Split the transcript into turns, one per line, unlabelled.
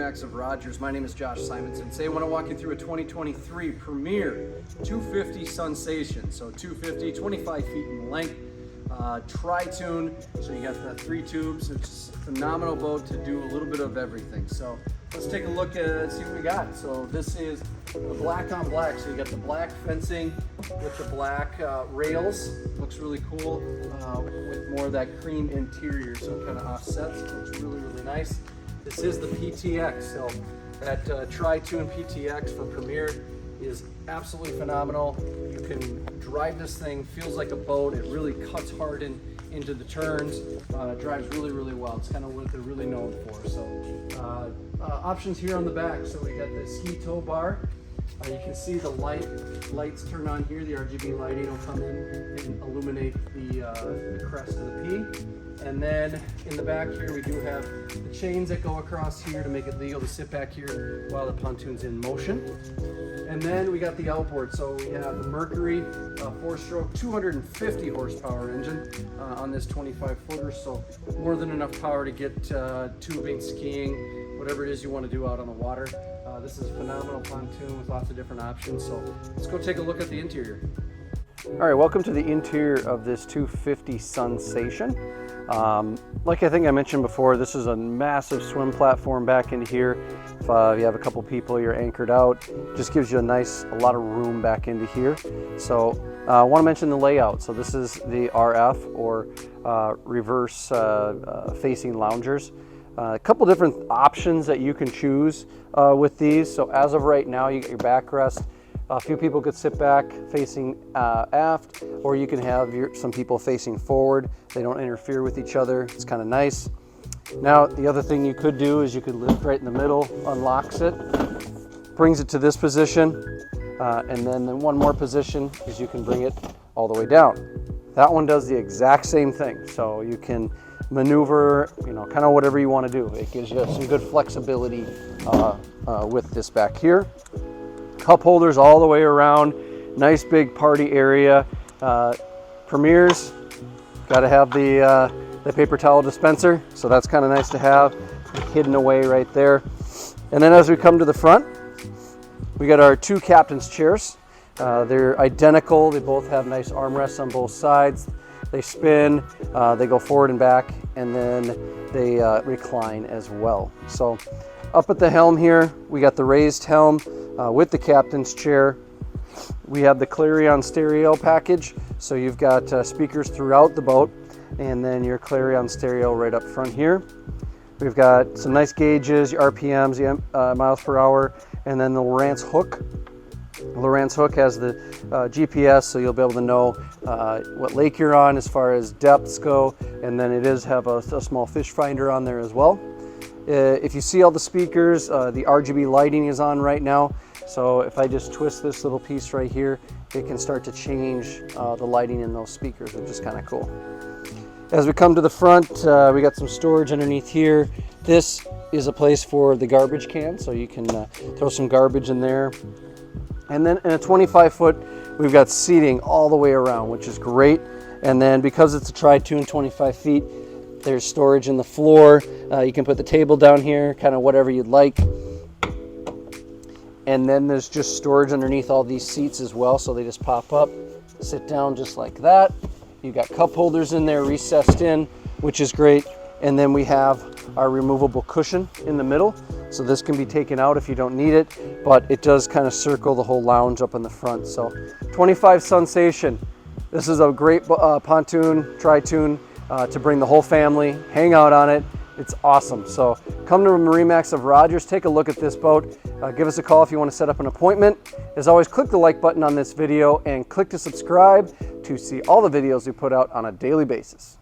Marinemax of Rogers. My name is Josh Simonson. Today I want to walk you through a 2023 Premier 250 Sunsation. So 250, 25 feet in length, tri-tune. So you got the 3 tubes. It's a phenomenal boat to do a little bit of everything. So let's take a look at see what we got. So this is the black on black. So you got the black fencing with the black rails. Looks really cool with more of that cream interior. So it kind of offsets. Looks really, really nice. This is the PTX. So that tri-tune PTX for Premier is absolutely phenomenal. You can drive this thing, feels like a boat. It really cuts hard into the turns. Drives really, really well. It's kind of what they're really known for. So options here on the back. So we got the ski tow bar. You can see the lights turn on here. The RGB lighting will come in and illuminate the crest of the P. And then in the back here, we do have the chains that go across here to make it legal to sit back here while the pontoon's in motion. And then we got the outboard. So we have the Mercury 4-stroke 250 horsepower engine on this 25-footer. So more than enough power to get tubing, skiing, whatever it is you want to do out on the water. This is a phenomenal pontoon with lots of different options. So let's go take a look at the interior. All right, welcome to the interior of this 250 Sunsation. Like I think I mentioned before, this is a massive swim platform back into here. If you have a couple people, you're anchored out, just gives you a lot of room back into here. So I want to mention the layout. So this is the RF or reverse facing loungers. A couple different options that you can choose with these. So as of right now, you get your backrest. A few people could sit back facing aft, or you can have some people facing forward. They don't interfere with each other. It's kind of nice. Now, the other thing you could do is you could lift right in the middle, unlocks it, brings it to this position, and then one more position is you can bring it all the way down. That one does the exact same thing. So you can maneuver, kind of whatever you want to do. It gives you some good flexibility with this back here. Cup holders all the way around, nice big party area. Premier's got to have the paper towel dispenser, so that's kind of nice to have hidden away right there. And then as we come to the front, we got our 2 captain's chairs. They're identical. They both have nice armrests on both sides. They spin, they go forward and back, and then they recline as well. So up at the helm here, we got the raised helm with the captain's chair. We have the Clarion stereo package. So you've got speakers throughout the boat, and then your Clarion stereo right up front here. We've got some nice gauges, your RPMs, miles per hour, and then the Lowrance hook. Lowrance hook has the GPS, so you'll be able to know what lake you're on as far as depths go, and then it does have a small fish finder on there as well. If you see all the speakers, the RGB lighting is on right now, so if I just twist this little piece right here, it can start to change the lighting in those speakers, which is kind of cool. As we come to the front, we got some storage underneath here. This is a place for the garbage can, so you can throw some garbage in there. And then in a 25-foot, we've got seating all the way around, which is great. And then because it's a tri-tune 25 feet, there's storage in the floor. You can put the table down here, kind of whatever you'd like. And then there's just storage underneath all these seats as well, so they just pop up, sit down just like that. You've got cup holders in there recessed in, which is great. And then we have our removable cushion in the middle. So this can be taken out if you don't need it, but it does kind of circle the whole lounge up in the front. So 25 Sunsation. This is a great pontoon, tri-tune to bring the whole family, hang out on it. It's awesome. So come to Marinemax of Rogers, take a look at this boat. Give us a call if you want to set up an appointment. As always, click the like button on this video and click to subscribe to see all the videos we put out on a daily basis.